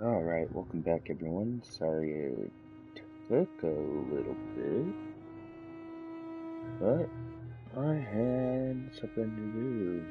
Alright, welcome back everyone. Sorry it took a little bit, but I had something to do.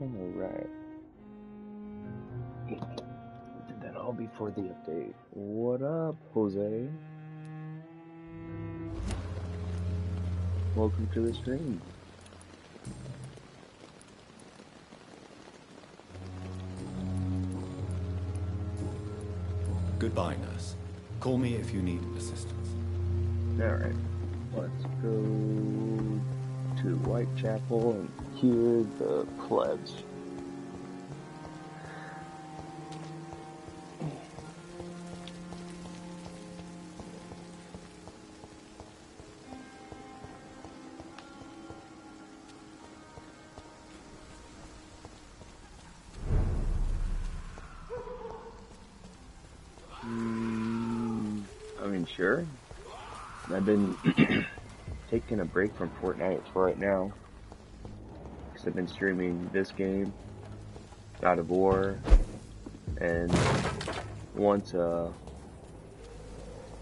Alright. Did that all before the update. What up, Jose? Welcome to the stream. Goodbye, nurse. Call me if you need assistance. Alright. Let's go to Whitechapel and hear the plebs. Sure. I've been taking a break from Fortnite for right now, because I've been streaming this game, God of War, and once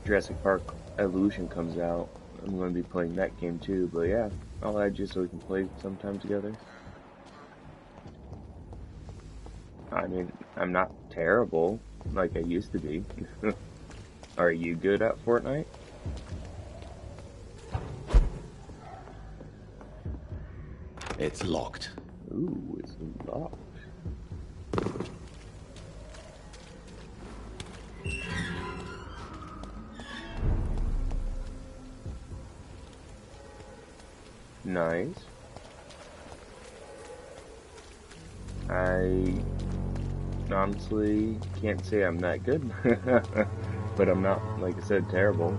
Jurassic Park Evolution comes out, I'm going to be playing that game too. But yeah, I'll add you so we can play sometime together. I mean, I'm not terrible like I used to be. Are you good at Fortnite? It's locked. Ooh, it's locked. Nice. I honestly can't say I'm that good. But I'm not, like I said, terrible.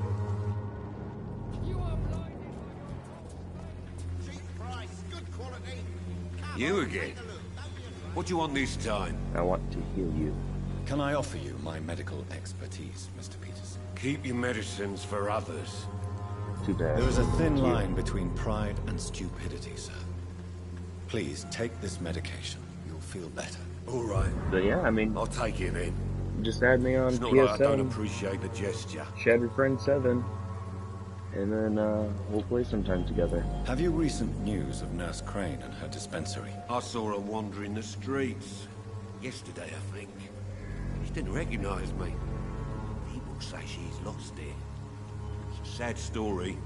You again? What do you want this time? I want to heal you. Can I offer you my medical expertise, Mr. Peterson? Keep your medicines for others. Too bad. There is a thin line between pride and stupidity, sir. Please take this medication. You'll feel better. All right. But yeah, I mean, I'll take it in. Just add me on It's not PSN. like I don't appreciate the gesture. Shatteredfriend 7. And then we'll play sometime together. Have you recent news of Nurse Crane and her dispensary? I saw her wandering the streets. Yesterday, I think. She didn't recognize me. People say she's lost it. It's a sad story.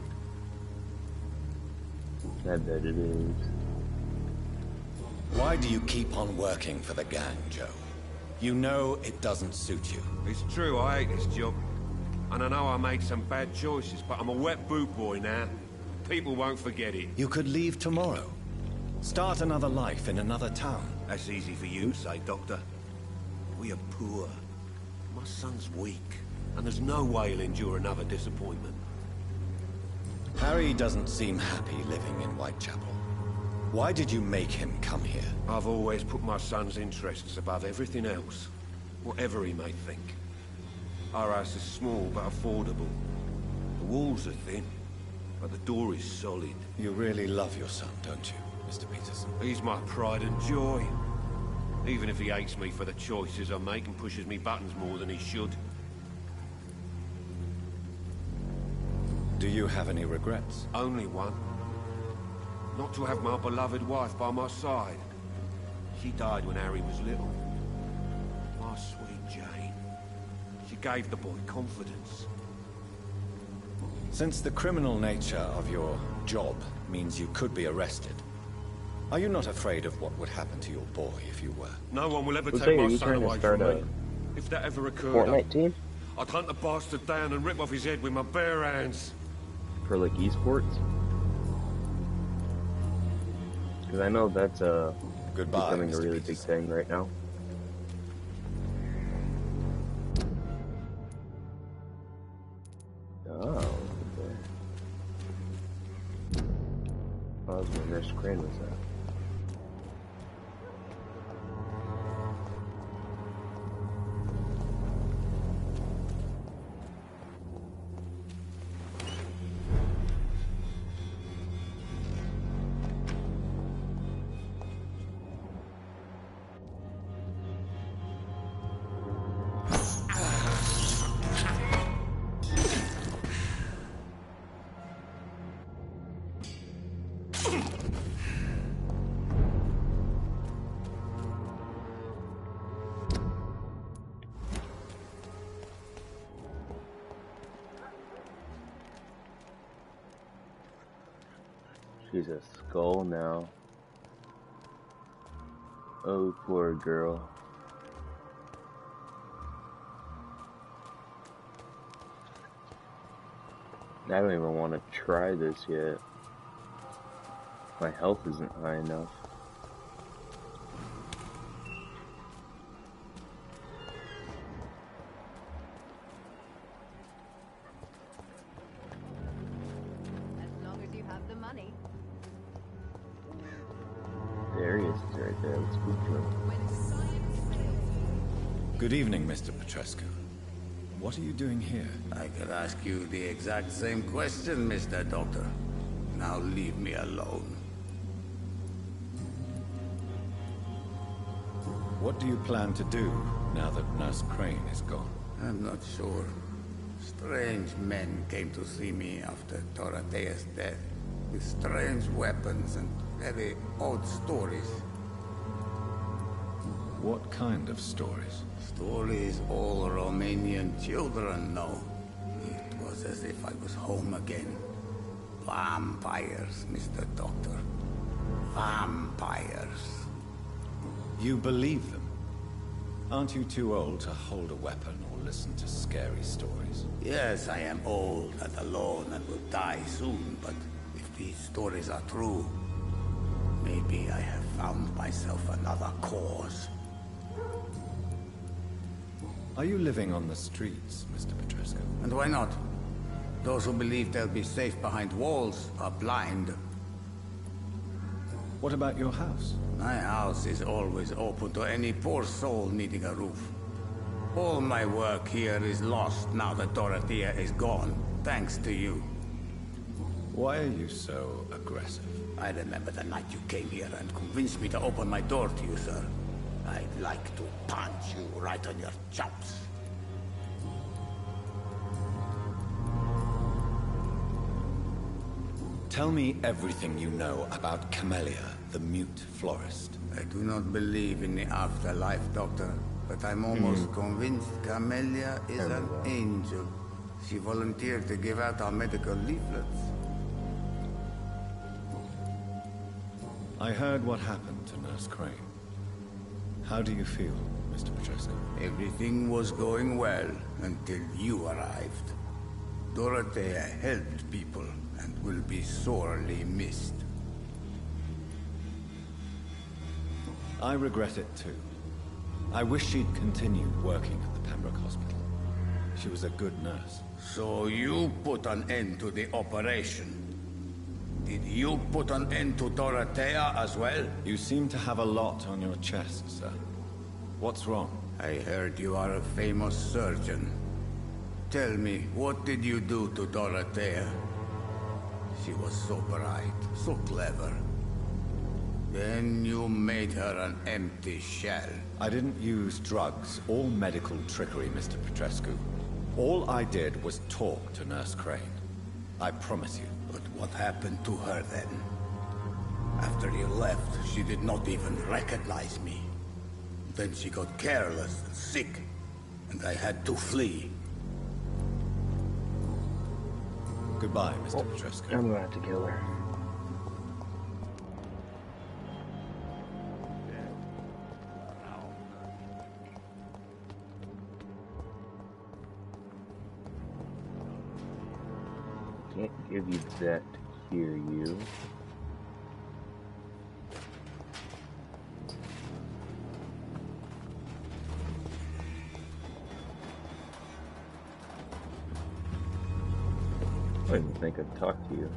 I bet it is. Why do you keep on working for the gang, Joe? You know it doesn't suit you. It's true, I hate this job. And I know I made some bad choices, but I'm a wet boot boy now. People won't forget it. You could leave tomorrow. Start another life in another town. That's easy for you to say, Doctor. We are poor. My son's weak, and there's no way he'll endure another disappointment. Harry doesn't seem happy living in Whitechapel. Why did you make him come here? I've always put my son's interests above everything else, whatever he may think. Our house is small but affordable. The walls are thin, but the door is solid. You really love your son, don't you, Mr. Peterson? He's my pride and joy. Even if he hates me for the choices I make and pushes me buttons more than he should. Do you have any regrets? Only one. Not to have my beloved wife by my side. She died when Harry was little. My sweet Jane. She gave the boy confidence. Since the criminal nature of your job means you could be arrested, are you not afraid of what would happen to your boy if you were? No one will ever Looks take like my you son trying to away start from a me. If that ever occurred, Fortnite team? I'd hunt the bastard down and rip off his head with my bare hands. For like esports? Because I know that's Goodbye, becoming a Mr. really big Peterson. thing right now. Oh, okay. Oh, that's where Nurse Crane was at. She's a skull now. Oh, poor girl. I don't even want to try this yet. My health isn't high enough. As long as you have the money. There he is, he's right there. Let's speak to him. Good evening, Mr. Petrescu. What are you doing here? I could ask you the exact same question, Mr. Doctor. Now leave me alone. What do you plan to do now that Nurse Crane is gone? I'm not sure. Strange men came to see me after Dorothea's death, with strange weapons and very odd stories. What kind of stories? Stories all Romanian children know. It was as if I was home again. Vampires, Mr. Doctor. Vampires. You believe them? Aren't you too old to hold a weapon or listen to scary stories? Yes, I am old and alone and will die soon, but if these stories are true, maybe I have found myself another cause. Are you living on the streets, Mr. Petrescu? And why not? Those who believe they'll be safe behind walls are blind. What about your house? My house is always open to any poor soul needing a roof. All my work here is lost now that Dorothea is gone, thanks to you. Why are you so aggressive? I remember the night you came here and convinced me to open my door to you, sir. I'd like to punch you right on your chops. Tell me everything you know about Camellia, the mute florist. I do not believe in the afterlife, Doctor, but I'm almost convinced Camellia is an angel. She volunteered to give out our medical leaflets. I heard what happened to Nurse Crane. How do you feel, Mr. Petrescu? Everything was going well until you arrived. Dorothea helped people and will be sorely missed. I regret it too. I wish she'd continued working at the Pembroke Hospital. She was a good nurse. So you put an end to the operation. Did you put an end to Dorothea as well? You seem to have a lot on your chest, sir. What's wrong? I heard you are a famous surgeon. Tell me, what did you do to Dorothea? She was so bright, so clever. Then you made her an empty shell. I didn't use drugs or medical trickery, Mr. Petrescu. All I did was talk to Nurse Crane. I promise you. But what happened to her then? After you left, she did not even recognize me. Then she got careless and sick, and I had to flee. Goodbye, Mr. Petrescu. I'm gonna have to kill her. give you that to hear you. I didn't think I'd talk to you.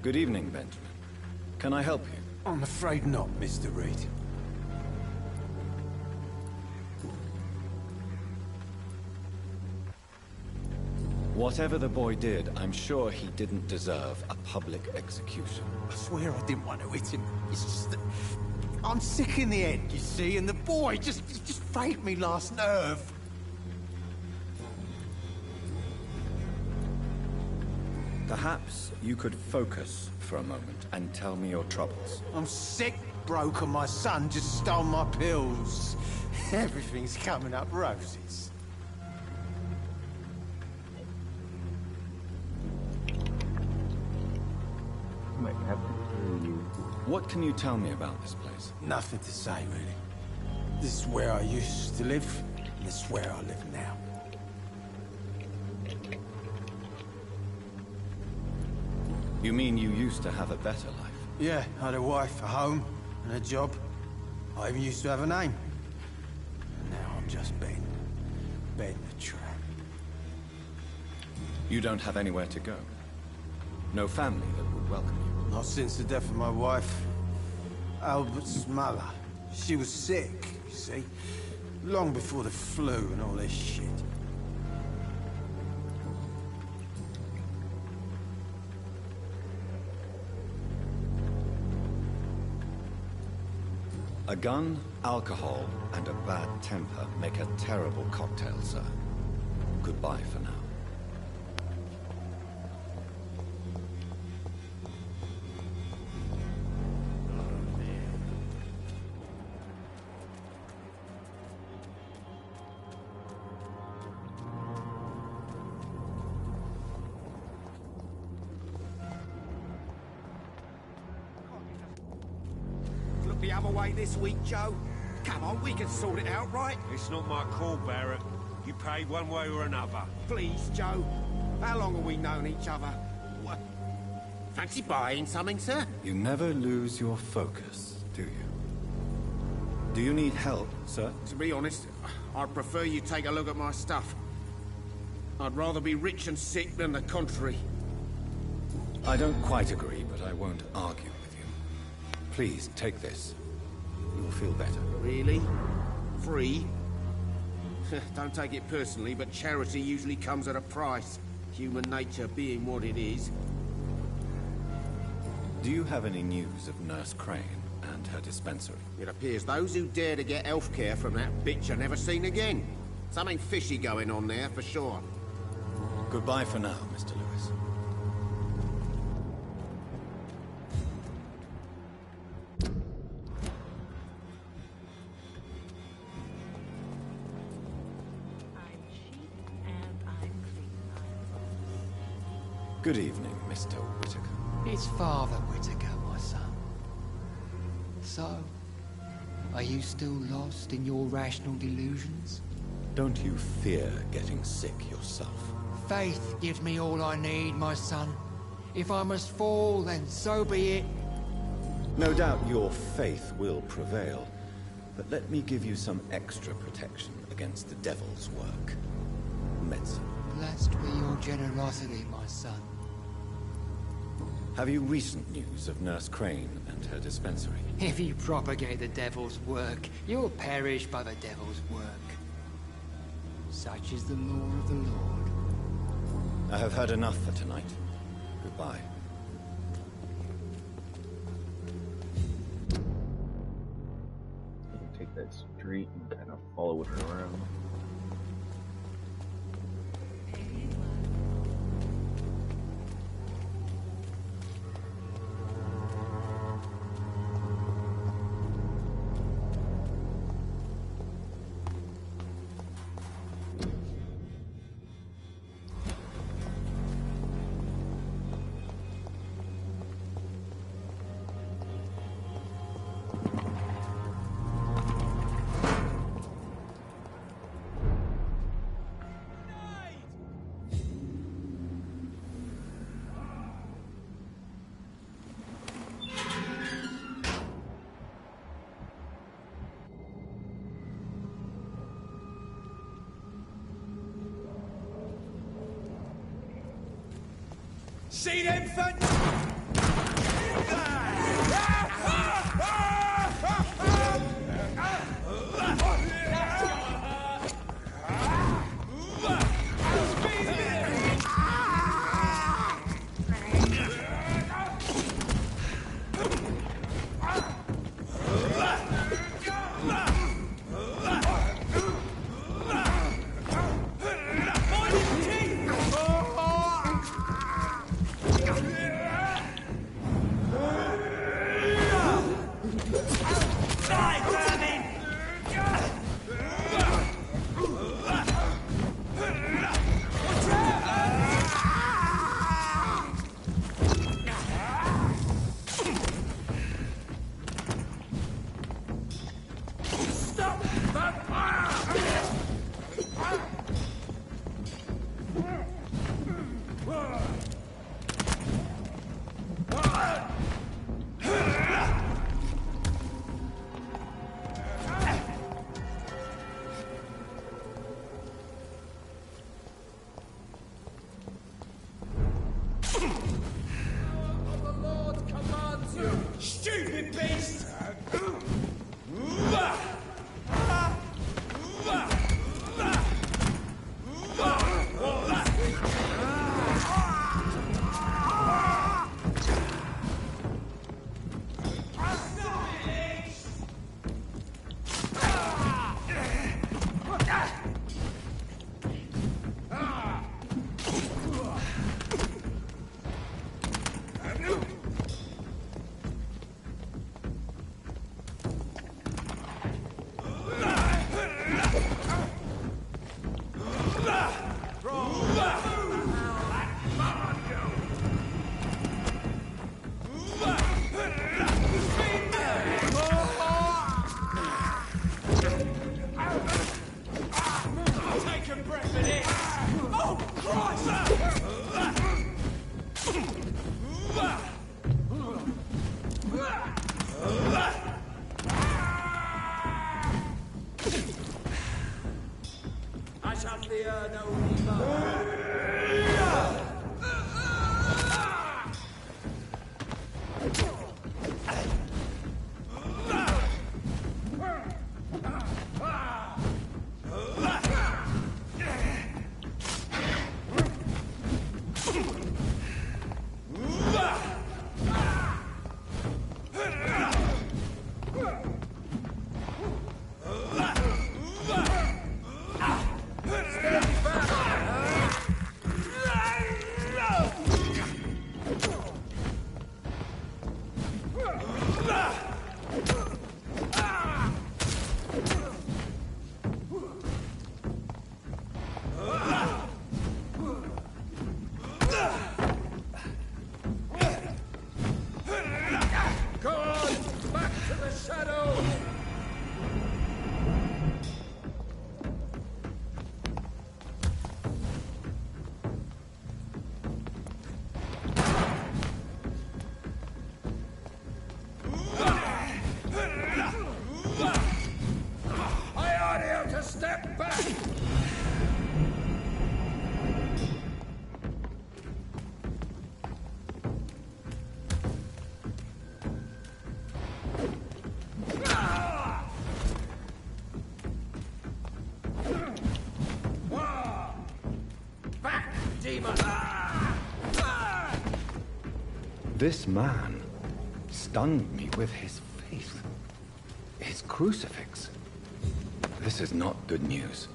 Good evening, Benjamin. Can I help you? I'm afraid not, Mr. Reed. Whatever the boy did, I'm sure he didn't deserve a public execution. I swear I didn't want to hit him. It's just that I'm sick in the head, you see, and the boy just frayed me last nerve. Perhaps you could focus for a moment and tell me your troubles. I'm sick, broke, and my son just stole my pills. Everything's coming up roses. I might have to hear you. What can you tell me about this place? Nothing to say, really. This is where I used to live, and this is where I live now. You mean you used to have a better life? Yeah, I had a wife, a home, and a job. I even used to have a name. And now I'm just Ben. Ben the Tramp. You don't have anywhere to go? No family that would welcome you? Not since the death of my wife, Albert's mother. She was sick, you see. Long before the flu and all this shit. A gun, alcohol, and a bad temper make a terrible cocktail, sir. Goodbye for now. Look the other way this week, Joe. Come on, we can sort it out, right? It's not my call, Barrett. You pay one way or another. Please, Joe. How long have we known each other? What? Fancy buying something, sir? You never lose your focus, do you? Do you need help, sir? To be honest, I'd prefer you take a look at my stuff. I'd rather be rich and sick than the contrary. I don't quite agree, but I won't argue with you. Please, take this. You'll feel better. Really? Free? Don't take it personally, but charity usually comes at a price. Human nature being what it is. Do you have any news of Nurse Crane and her dispensary? It appears those who dare to get elf care from that bitch are never seen again. Something fishy going on there, for sure. Goodbye for now, Mr. Lewis. Good evening, Mr. Whitaker. It's Father Whitaker, my son. So, are you still lost in your rational delusions? Don't you fear getting sick yourself? Faith gives me all I need, my son. If I must fall, then so be it. No doubt your faith will prevail, but let me give you some extra protection against the devil's work. Medicine. Blessed be your generosity, my son. Have you recent news of Nurse Crane and her dispensary? If you propagate the devil's work, you'll perish by the devil's work. Such is the law of the Lord. I have heard enough for tonight. Goodbye. Take that street and kind of follow it around. See them for... Stupid beast! I shall fear no evil. Step back! Back, demon! This man stunned me with his faith. His crucifix. This is not good news.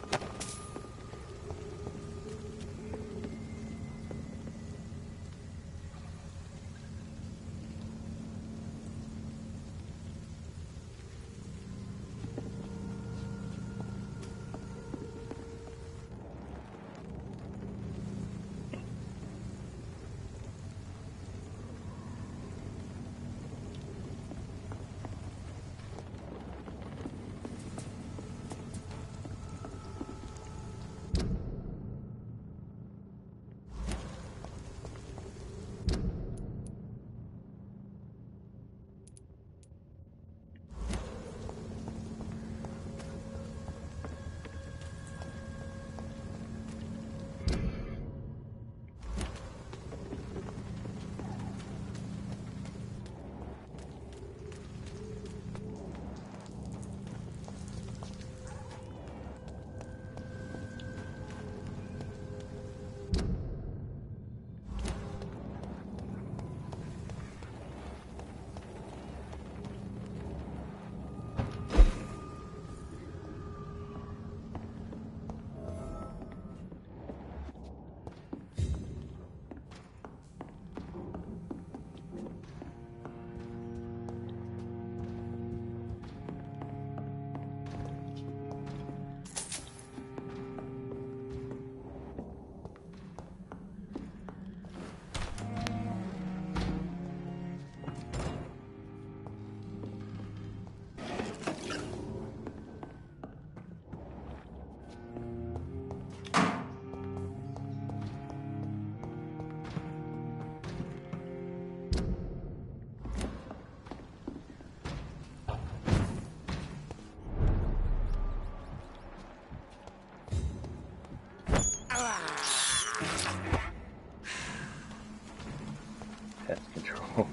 Pest control.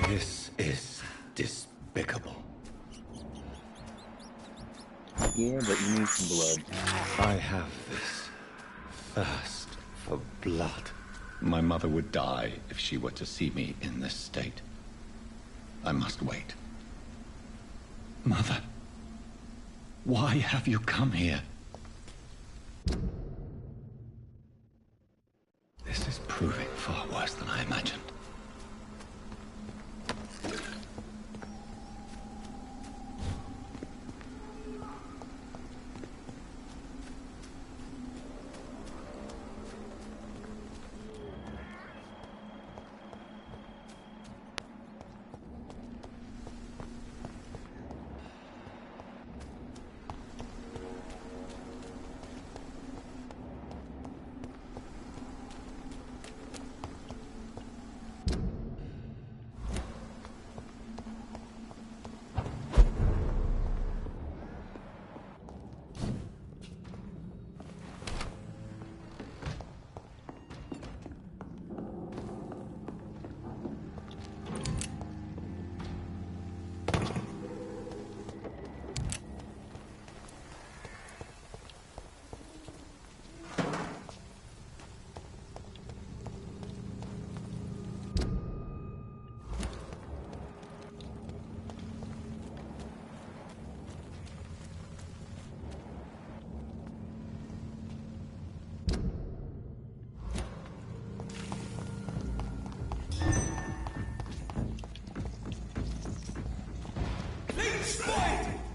This is despicable. Yeah, but you need some blood. I have this thirst for blood. My mother would die if she were to see me in this state. I must wait. Mother, why have you come here? This is proving far worse than I imagined.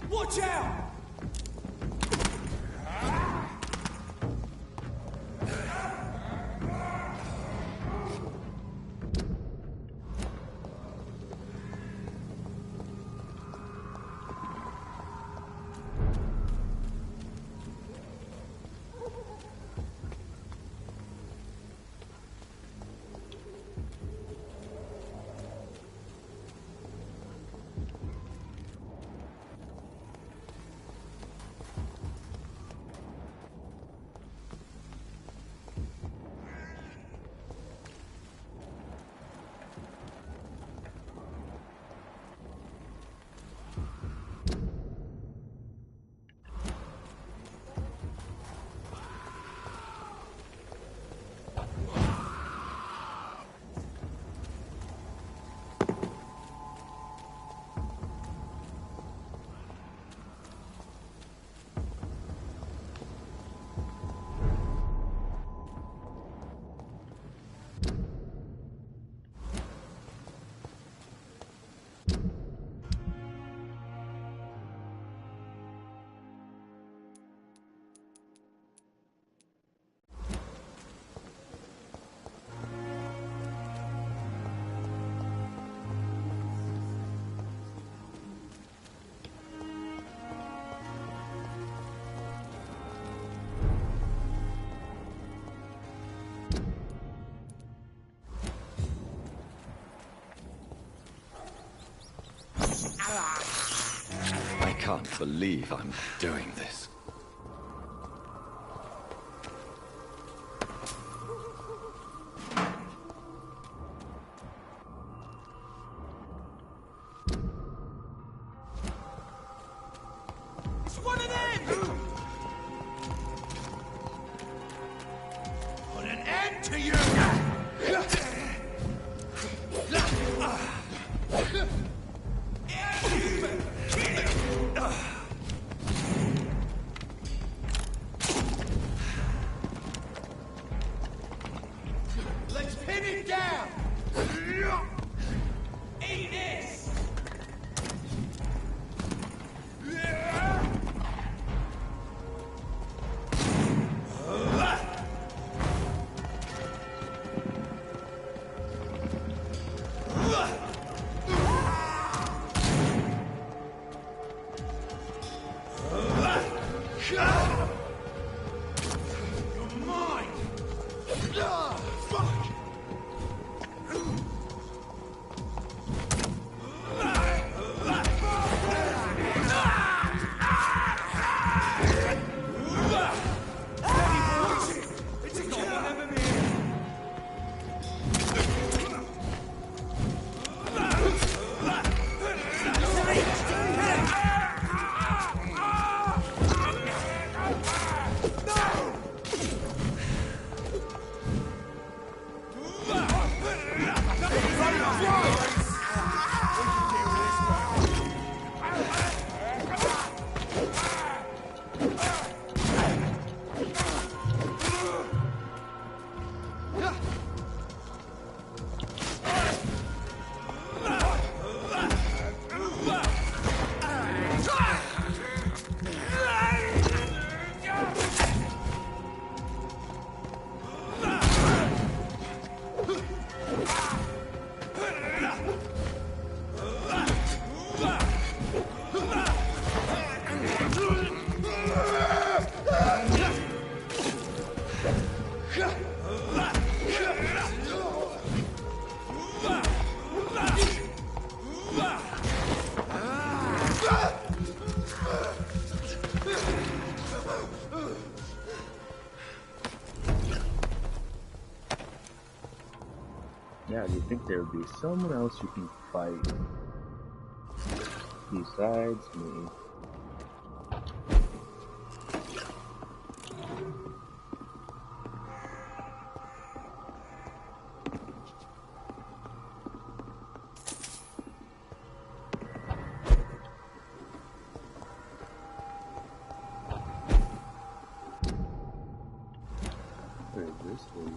Watch out! I can't believe I'm doing this. It's one of them! Put an end to you! Let's pin it down! Eat this! You're mine! Fuck! Yeah, do you think there would be someone else you can fight besides me? Where is this lead?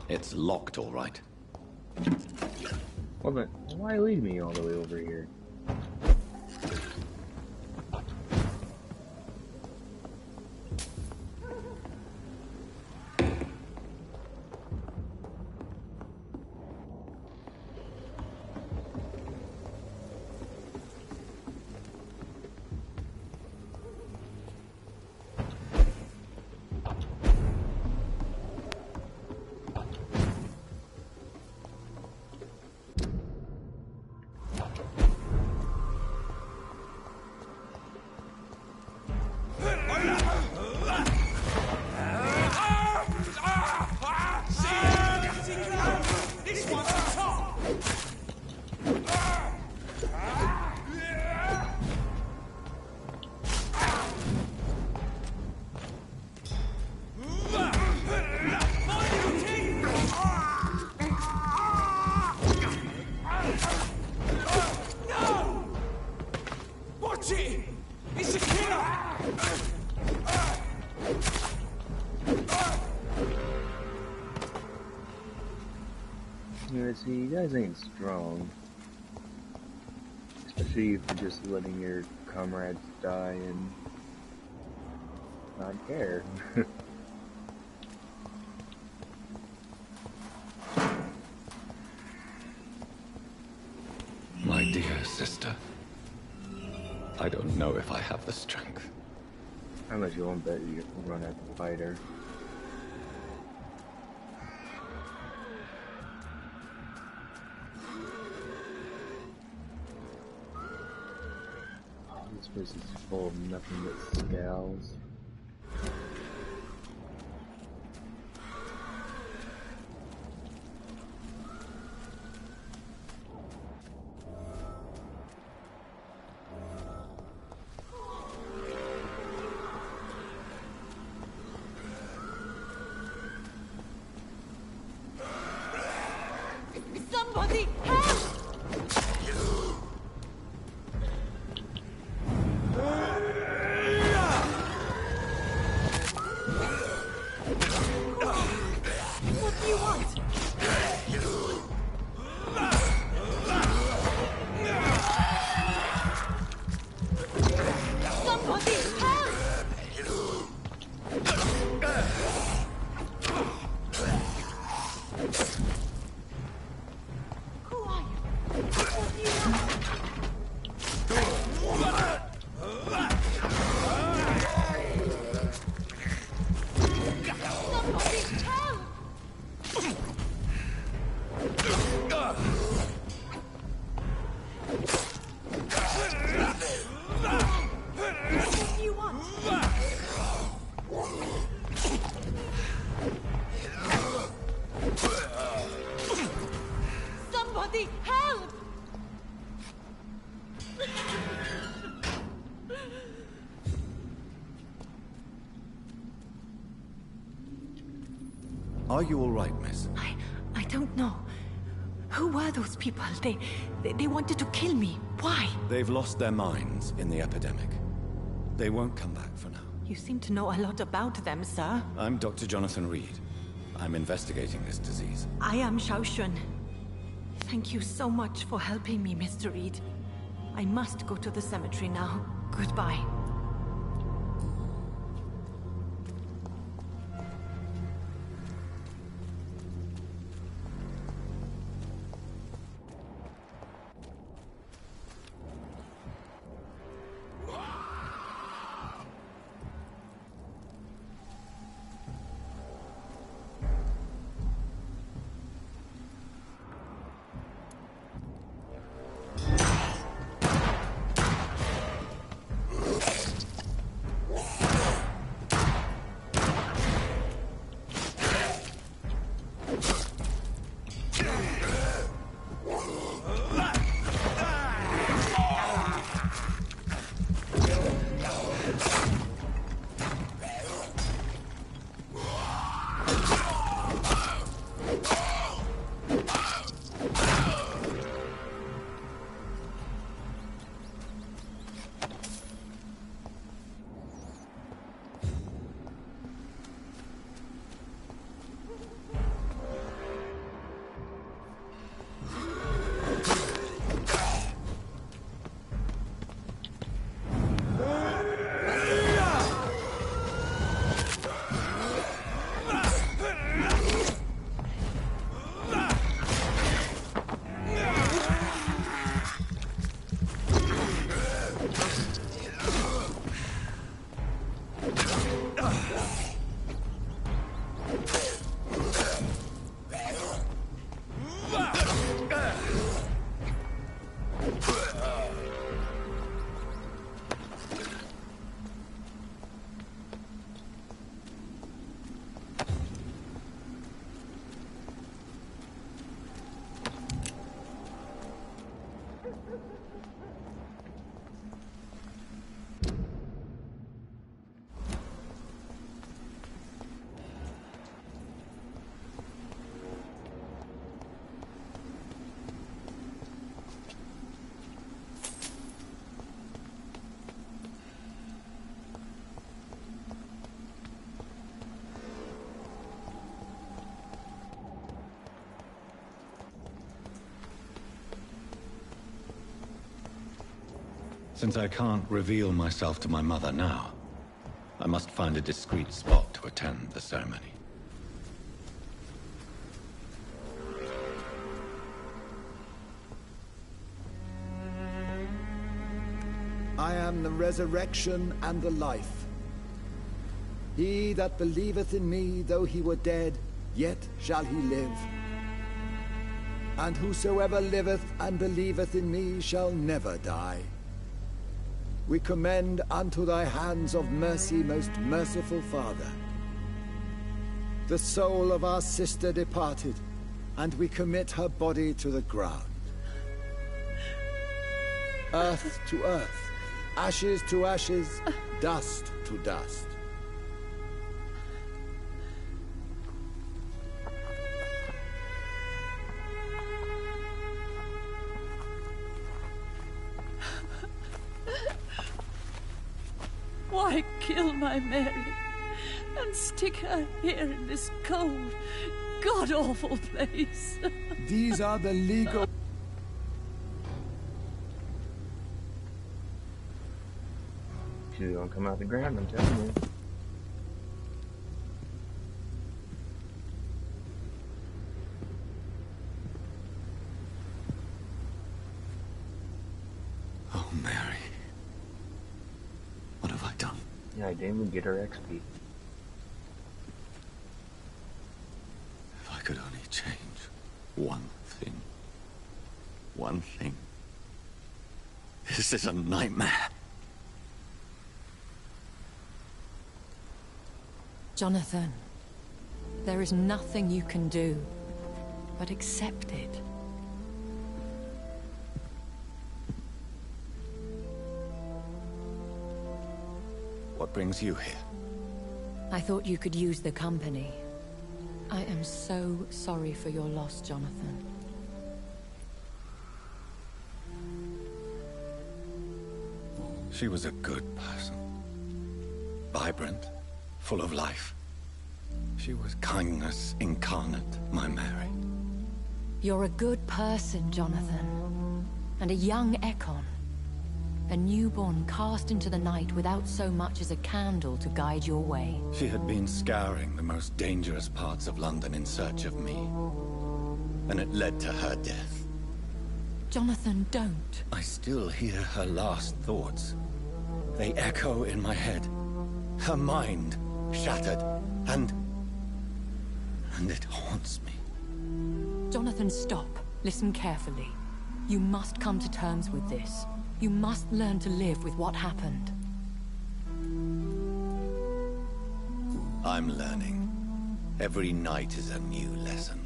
It's locked, all right. Well then, why lead me all the way over here? Yeah, see, you guys ain't strong. Especially if you're just letting your comrades die and not care. My dear sister, I don't know if I have the strength. How much you won't bet you can run at the fighter? This place is full of nothing but scowls. Are you all right, miss? I don't know. Who were those people? They wanted to kill me. Why? They've lost their minds in the epidemic. They won't come back for now. You seem to know a lot about them, sir. I'm Dr. Jonathan Reed. I'm investigating this disease. I am Xiaoxun. Thank you so much for helping me, Mr. Reed. I must go to the cemetery now. Goodbye. Since I can't reveal myself to my mother now, I must find a discreet spot to attend the ceremony. I am the resurrection and the life. He that believeth in me, though he were dead, yet shall he live. And whosoever liveth and believeth in me shall never die. We commend unto thy hands of mercy, most merciful Father, the soul of our sister departed, and we commit her body to the ground. Earth to earth, ashes to ashes, dust to dust. Why kill my Mary and stick her here in this cold, god-awful place? These are the legal... She's gonna come out the ground, I'm telling you. Oh, Mary. What have I done? Yeah, I didn't even get her XP. If I could only change one thing. One thing. This is a nightmare. Jonathan, there is nothing you can do but accept it. What brings you here? I thought you could use the company. I am so sorry for your loss, Jonathan. She was a good person. Vibrant, full of life. She was kindness incarnate, my Mary. You're a good person, Jonathan. And a young Ekon. A newborn cast into the night without so much as a candle to guide your way. She had been scouring the most dangerous parts of London in search of me. And it led to her death. Jonathan, don't. I still hear her last thoughts. They echo in my head. Her mind shattered, and it haunts me. Jonathan, stop. Listen carefully. You must come to terms with this. You must learn to live with what happened. I'm learning. Every night is a new lesson.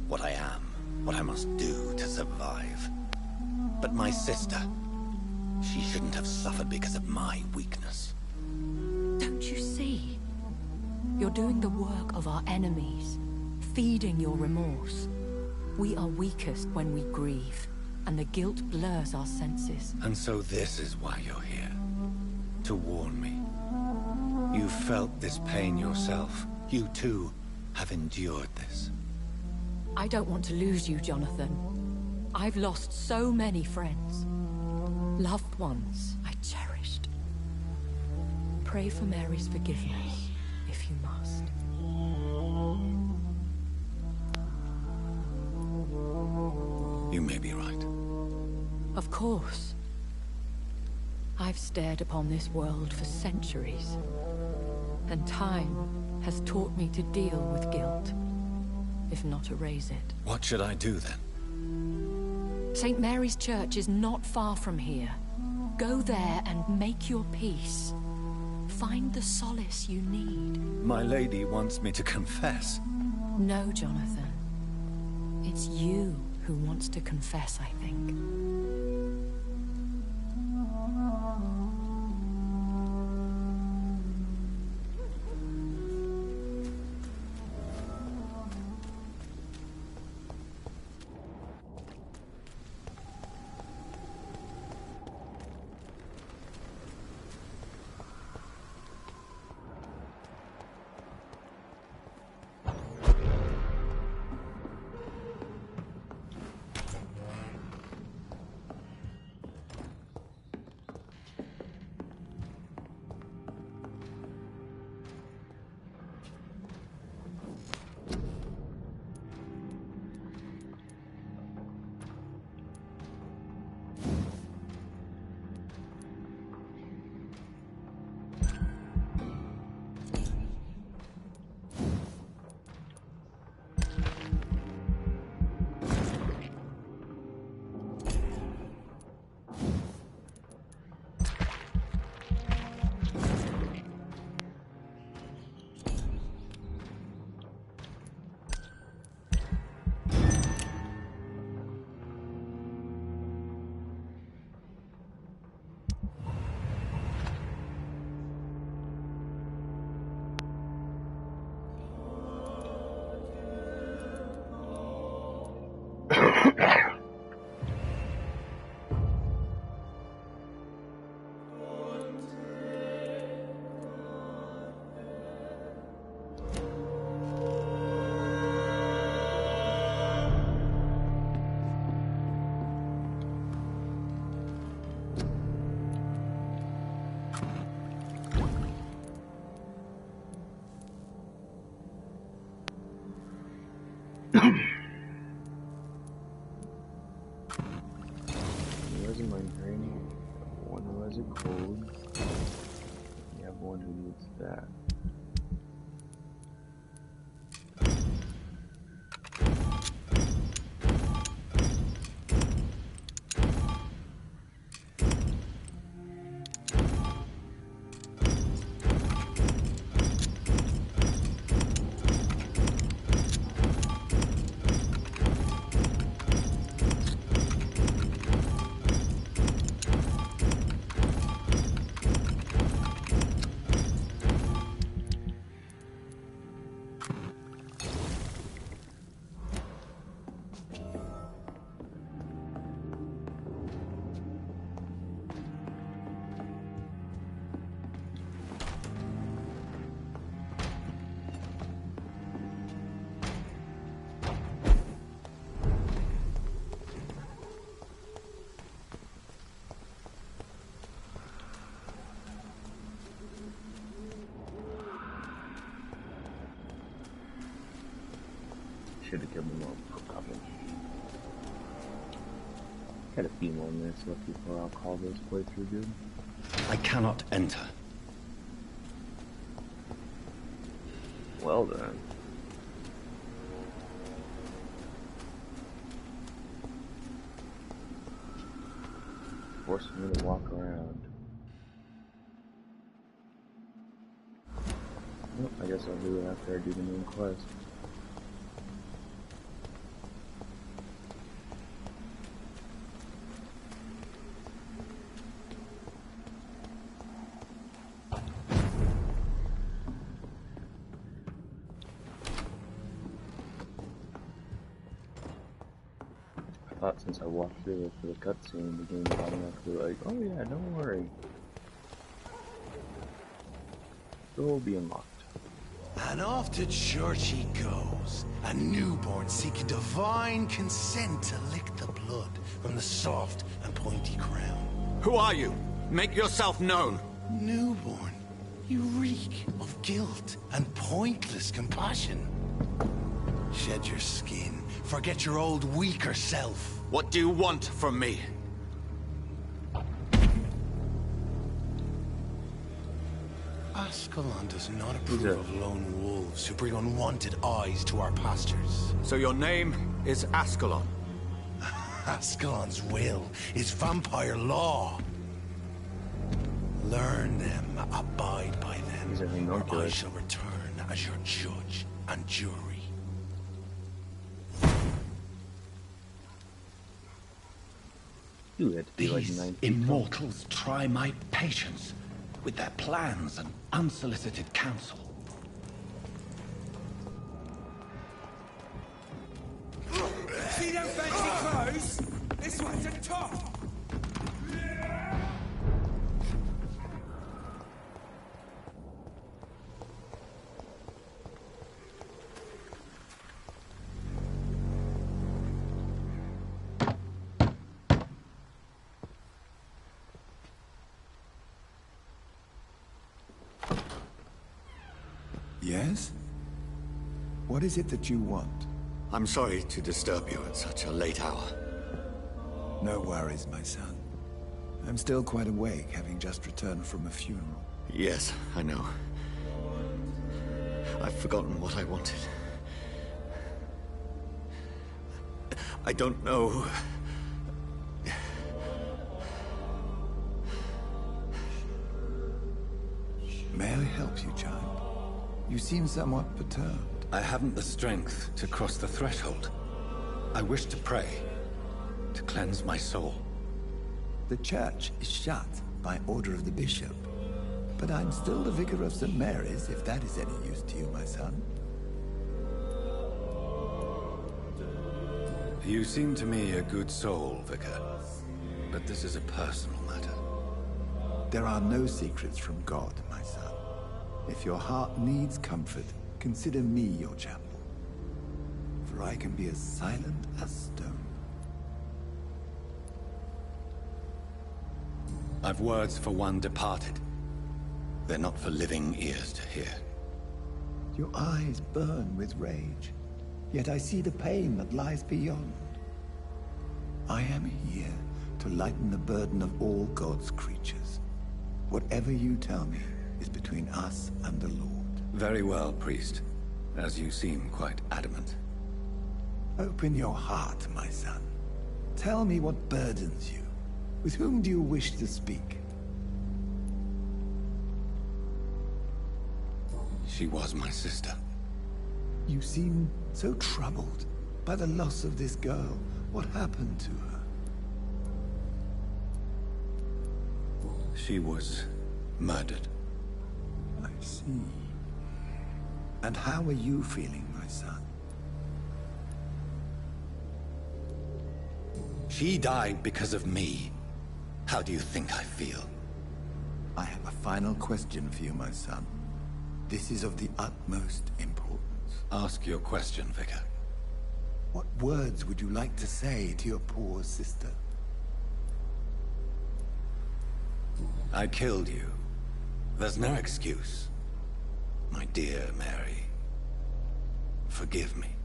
What I am, what I must do to survive. But my sister, she shouldn't have suffered because of my weakness. Don't you see? You're doing the work of our enemies, feeding your remorse. We are weakest when we grieve, and the guilt blurs our senses. And so this is why you're here. To warn me. You felt this pain yourself. You too have endured this. I don't want to lose you, Jonathan. I've lost so many friends. Loved ones I cherished. Pray for Mary's forgiveness, if you must. You may be right. Of course. I've stared upon this world for centuries, and time has taught me to deal with guilt, if not erase it. What should I do then? St. Mary's Church is not far from here. Go there and make your peace. Find the solace you need. My lady wants me to confess. No, Jonathan. It's you who wants to confess, I think. should have killed me more coming. Got a few more minutes left before I'll call this playthrough good. I cannot enter. Well then. Forcing me to walk around. Well, I guess I'll do it after I do the main quest. I thought since I walked through it for the cutscene, the game would automatically like, oh yeah, don't worry. It will be unlocked. And off to church he goes, a newborn seeking divine consent to lick the blood from the soft and pointy crown. Who are you? Make yourself known. Newborn, you reek of guilt and pointless compassion. Shed your skin, forget your old weaker self. What do you want from me? Ascalon does not approve of lone wolves who bring unwanted eyes to our pastures. So your name is Ascalon? Ascalon's will is vampire law. Learn them, abide by them, or I shall return as your judge and jury. These immortals try my patience with their plans and unsolicited counsel. See them fancy clothes? This one's a top! Yes? What is it that you want? I'm sorry to disturb you at such a late hour. No worries, my son. I'm still quite awake, having just returned from a funeral. Yes, I know. I've forgotten what I wanted. I don't know. May I help you, child? You seem somewhat perturbed. I haven't the strength to cross the threshold. I wish to pray, to cleanse my soul. The church is shut by order of the bishop. But I'm still the vicar of St. Mary's, if that is any use to you, my son. You seem to me a good soul, Vicar. But this is a personal matter. There are no secrets from God, my son. If your heart needs comfort, consider me your chapel. For I can be as silent as stone. I've words for one departed. They're not for living ears to hear. Your eyes burn with rage, yet I see the pain that lies beyond. I am here to lighten the burden of all God's creatures. Whatever you tell me is between us and the Lord. Very well, priest. As you seem quite adamant. Open your heart, my son. Tell me what burdens you. With whom do you wish to speak? She was my sister. You seem so troubled by the loss of this girl. What happened to her? She was murdered. I see. And how are you feeling, my son? She died because of me. How do you think I feel? I have a final question for you, my son. This is of the utmost importance. Ask your question, Vicar. What words would you like to say to your poor sister? I killed you. There's no excuse. My dear Mary, forgive me.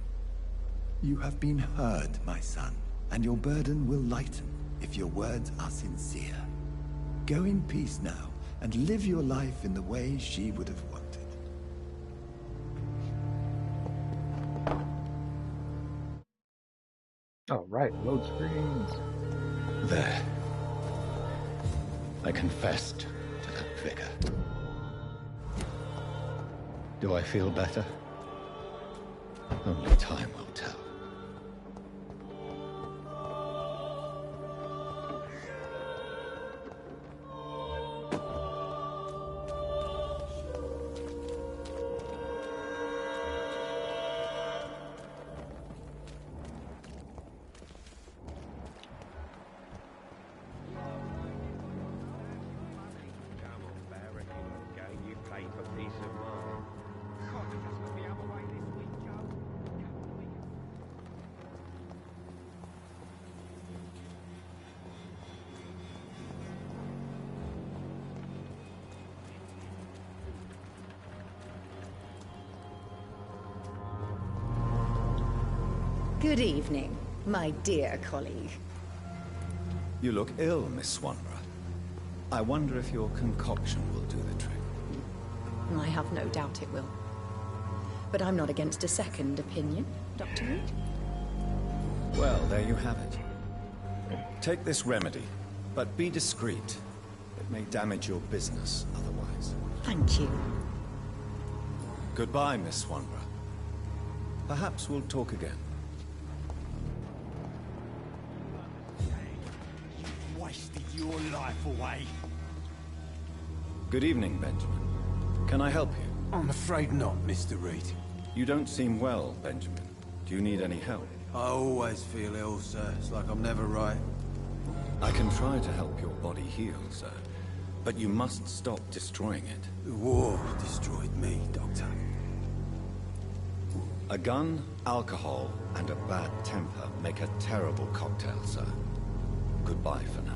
You have been heard, my son, and your burden will lighten if your words are sincere. Go in peace now, and live your life in the way she would have wanted. All right, load screens. There. I confessed to that vicar. Do I feel better? Only time will tell. Good evening, my dear colleague. You look ill, Miss Swanborough. I wonder if your concoction will do the trick. I have no doubt it will. But I'm not against a second opinion, Dr. Reed. Well, there you have it. Take this remedy, but be discreet. It may damage your business otherwise. Thank you. Goodbye, Miss Swanborough. Perhaps we'll talk again. Wasted your life away. Good evening, Benjamin. Can I help you? I'm afraid not, Mr. Reed. You don't seem well, Benjamin. Do you need any help? I always feel ill, sir. It's like I'm never right. I can try to help your body heal, sir. But you must stop destroying it. The war destroyed me, Doctor. A gun, alcohol, and a bad temper make a terrible cocktail, sir. Goodbye for now.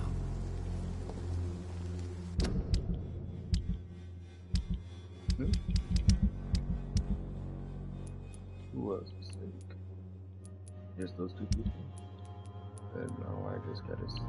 Who else was sick? Just those two people? And now I just gotta see.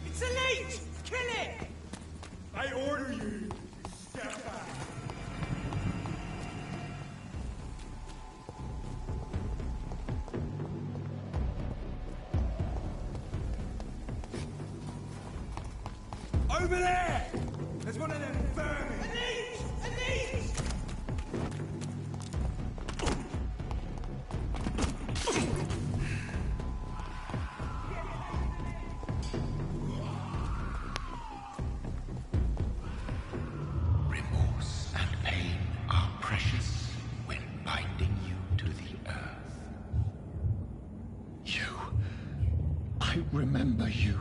It's a leech! Kill it! I order you. Step back. Over there! There's one of them vermin! A leech! A leech! Remorse and pain are precious when binding you to the earth. You. I remember you.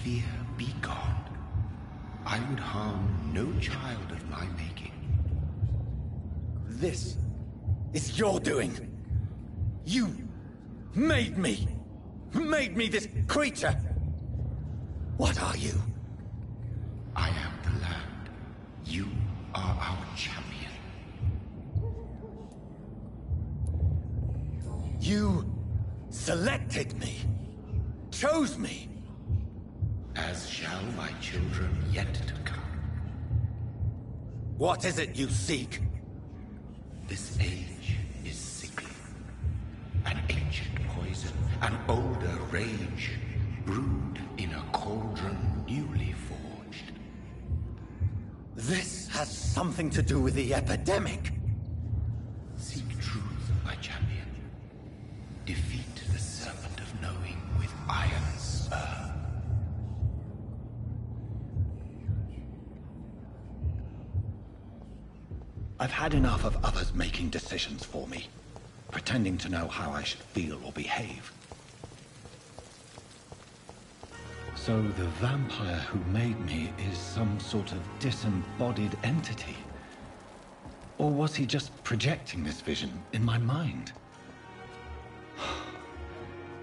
Fear be gone. I would harm no child of my making. This is your doing. You made me this creature. What are you? I am the land. You are our champion. You selected me, chose me. As shall my children yet to come. What is it you seek? This age is sickly. An ancient poison, an older rage, brewed in a cauldron newly forged. This has something to do with the epidemic. Seek truth, my champion. iron spur. I've had enough of others making decisions for me, pretending to know how I should feel or behave. So the vampire who made me is some sort of disembodied entity? Or was he just projecting this vision in my mind?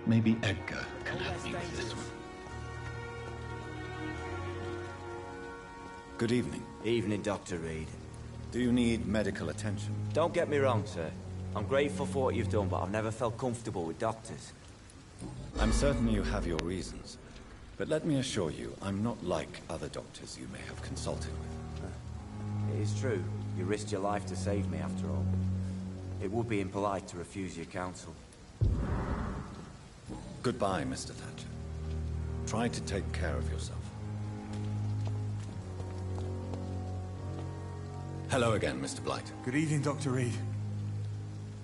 Maybe Edgar can help me with this one. Good evening. Evening, Dr. Reed. Do you need medical attention? Don't get me wrong, sir. I'm grateful for what you've done, but I've never felt comfortable with doctors. I'm certain you have your reasons. But let me assure you, I'm not like other doctors you may have consulted with. It is true. You risked your life to save me, after all. It would be impolite to refuse your counsel. Goodbye, Mr. Thatcher. Try to take care of yourself. Hello again, Mr. Blight. Good evening, Dr. Reed.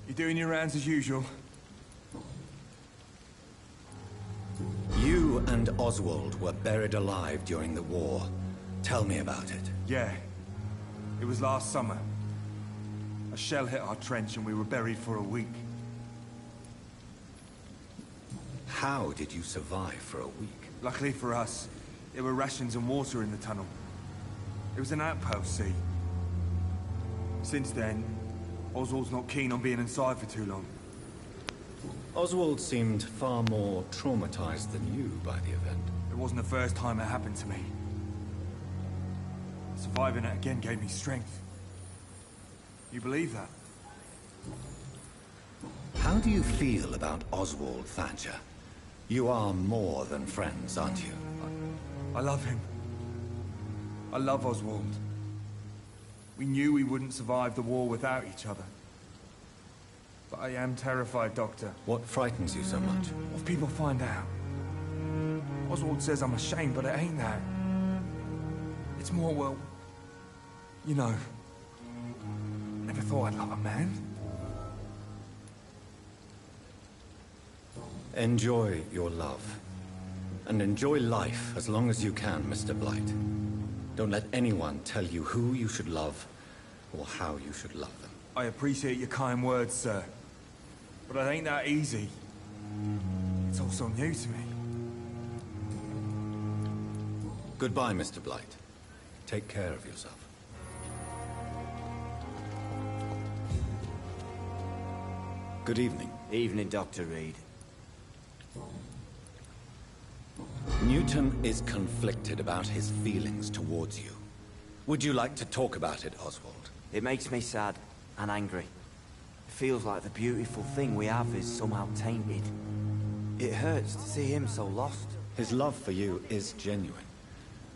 You doing your rounds as usual? You and Oswald were buried alive during the war. Tell me about it. Yeah. It was last summer. A shell hit our trench and we were buried for a week. How did you survive for a week? Luckily for us, there were rations and water in the tunnel. It was an outpost, see? Since then, Oswald's not keen on being inside for too long. Oswald seemed far more traumatized than you by the event. It wasn't the first time it happened to me. Surviving it again gave me strength. You believe that? How do you feel about Oswald Thatcher? You are more than friends, aren't you? I love him. I love Oswald. We knew we wouldn't survive the war without each other. But I am terrified, Doctor. What frightens you so much? What if people find out? Oswald says I'm ashamed, but it ain't that. It's more, well, you know, never thought I'd love a man. Enjoy your love. And enjoy life as long as you can, Mr. Blight. Don't let anyone tell you who you should love or how you should love them. I appreciate your kind words, sir. But it ain't that easy. It's all so new to me. Goodbye, Mr. Blight. Take care of yourself. Good evening. Evening, Dr. Reed. Newton is conflicted about his feelings towards you. Would you like to talk about it, Oswald? It makes me sad and angry. It feels like the beautiful thing we have is somehow tainted. It hurts to see him so lost. His love for you is genuine.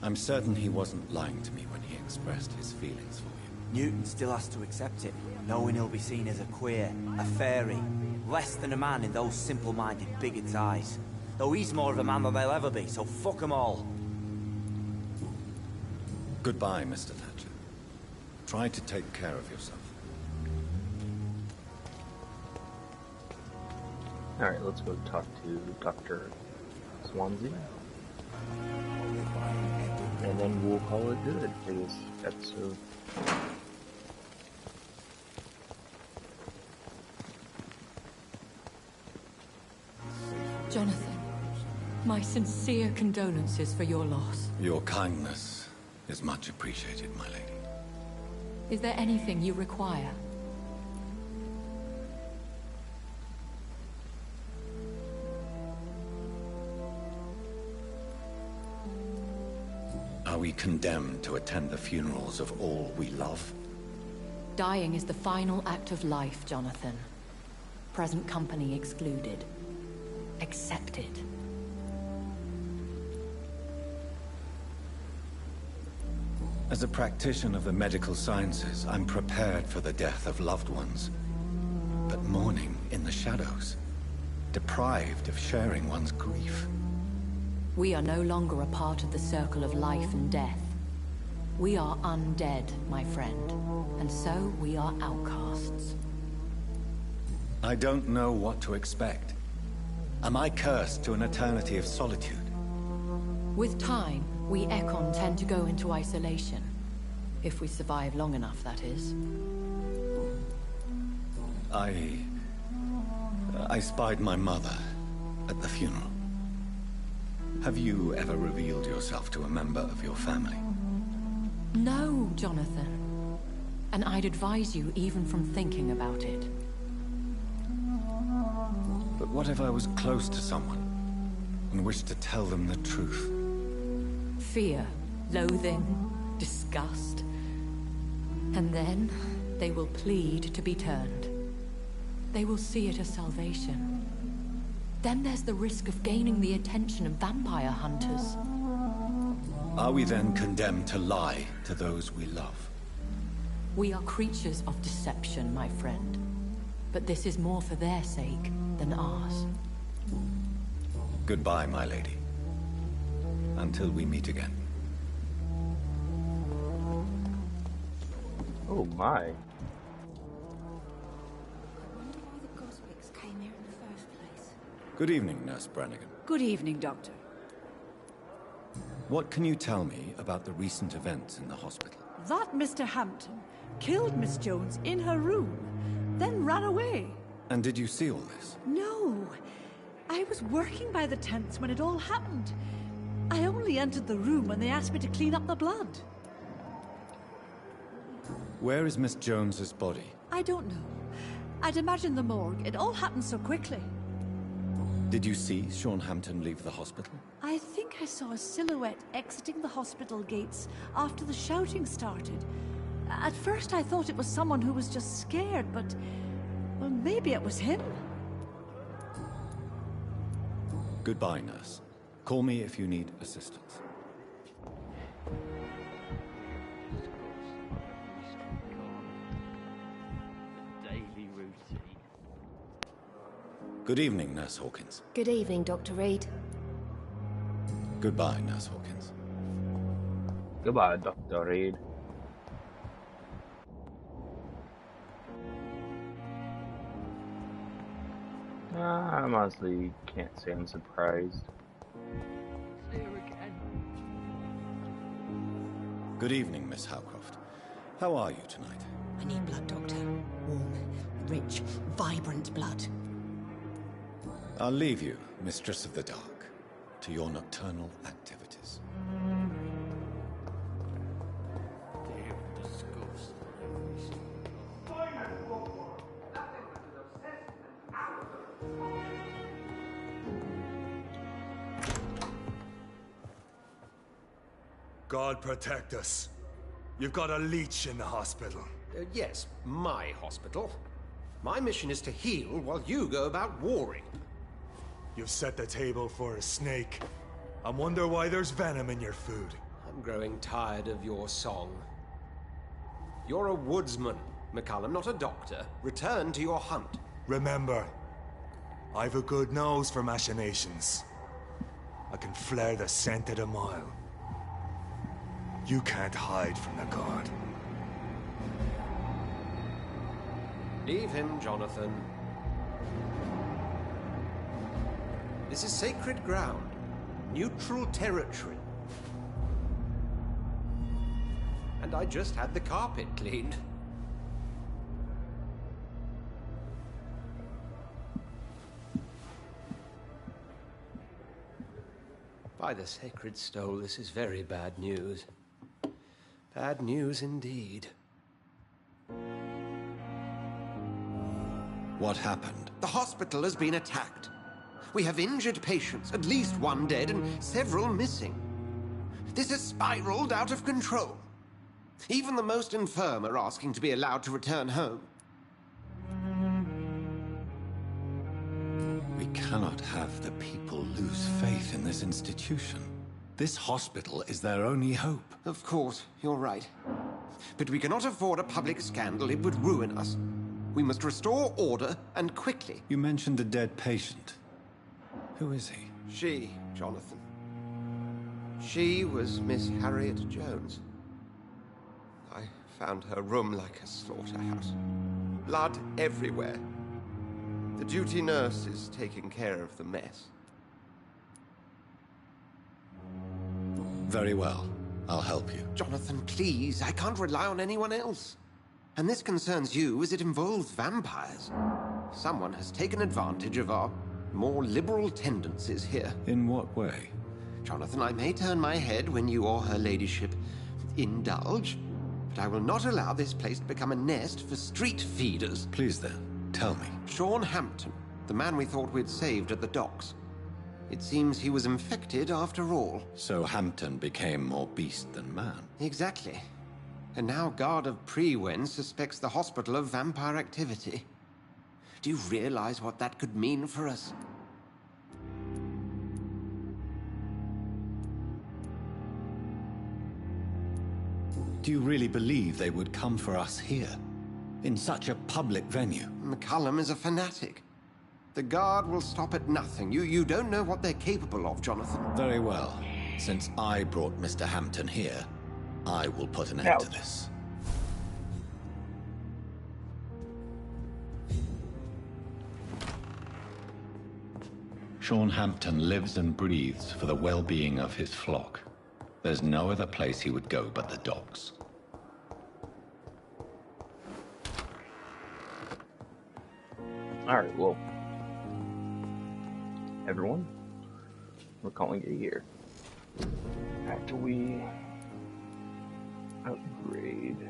I'm certain he wasn't lying to me when he expressed his feelings for you. Newton still has to accept it, knowing he'll be seen as a queer, a fairy, less than a man in those simple-minded bigots' eyes. Though he's more of a man than they'll ever be, so fuck them all. Goodbye, Mr. Thatcher. Try to take care of yourself. Alright, let's go talk to Dr. Swansea. And then we'll call it good for this episode. Jonathan, my sincere condolences for your loss. Your kindness is much appreciated, my lady. Is there anything you require? Are we condemned to attend the funerals of all we love? Dying is the final act of life, Jonathan. Present company excluded. Accepted. As a practitioner of the medical sciences, I'm prepared for the death of loved ones. But mourning in the shadows, deprived of sharing one's grief. We are no longer a part of the circle of life and death. We are undead, my friend, and so we are outcasts. I don't know what to expect. Am I cursed to an eternity of solitude? With time, we Ekon tend to go into isolation. If we survive long enough, that is. I spied my mother at the funeral. Have you ever revealed yourself to a member of your family? No, Jonathan. And I'd advise you even from thinking about it. But what if I was close to someone and wished to tell them the truth? Fear, loathing, disgust. And then they will plead to be turned. They will see it as salvation. Then there's the risk of gaining the attention of vampire hunters. Are we then condemned to lie to those we love? We are creatures of deception, my friend. But this is more for their sake than ours. Goodbye, my lady. Until we meet again. Oh my. Good evening, Nurse Brannigan. Good evening, Doctor. What can you tell me about the recent events in the hospital? That Mr. Hampton killed Miss Jones in her room, then ran away. And did you see all this? No. I was working by the tents when it all happened. I only entered the room when they asked me to clean up the blood. Where is Miss Jones's body? I don't know. I'd imagine the morgue. It all happened so quickly. Did you see Sean Hampton leave the hospital? I think I saw a silhouette exiting the hospital gates after the shouting started. At first I thought it was someone who was just scared, but... well, maybe it was him. Goodbye, nurse. Call me if you need assistance. Daily routine. Good evening, Nurse Hawkins. Good evening, Dr. Reed. Goodbye, Nurse Hawkins. Goodbye, Dr. Reed. I honestly can't say I'm surprised. Here again. Good evening, Miss Howcroft. How are you tonight? I need blood, Doctor. Warm, rich, vibrant blood. I'll leave you, Mistress of the Dark, to your nocturnal activities. God protect us. You've got a leech in the hospital. Yes, my hospital. My mission is to heal while you go about warring. You've set the table for a snake. I wonder why there's venom in your food. I'm growing tired of your song. You're a woodsman, McCallum, not a doctor. Return to your hunt. Remember, I've a good nose for machinations. I can flare the scent at a mile. You can't hide from the god. Leave him, Jonathan. This is sacred ground. Neutral territory. And I just had the carpet cleaned. By the sacred stole, this is very bad news. Bad news indeed. What happened? The hospital has been attacked. We have injured patients, at least one dead and several missing. This has spiraled out of control. Even the most infirm are asking to be allowed to return home. We cannot have the people lose faith in this institution. This hospital is their only hope. Of course, you're right. But we cannot afford a public scandal. It would ruin us. We must restore order, and quickly. You mentioned a dead patient. Who is he? She, Jonathan. She was Miss Harriet Jones. I found her room like a slaughterhouse. Blood everywhere. The duty nurse is taking care of the mess. Very well. I'll help you. Jonathan, please. I can't rely on anyone else. And this concerns you as it involves vampires. Someone has taken advantage of our more liberal tendencies here. In what way? Jonathan, I may turn my head when you or her ladyship indulge, but I will not allow this place to become a nest for street feeders. Please then, tell me. Sean Hampton, the man we thought we'd saved at the docks. It seems he was infected after all. So Hampton became more beast than man? Exactly. And now Guard of Prewen suspects the hospital of vampire activity. Do you realize what that could mean for us? Do you really believe they would come for us here? In such a public venue? McCullum is a fanatic. The Guard will stop at nothing. You don't know what they're capable of, Jonathan. Very well. Since I brought Mr. Hampton here, I will put an end to this. Sean Hampton lives and breathes for the well-being of his flock. There's no other place he would go but the docks. Alright, well, everyone, we're calling it here. After we upgrade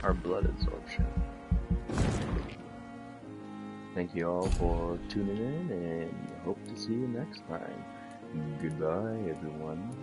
our blood absorption. Thank you all for tuning in, and hope to see you next time. Goodbye, everyone.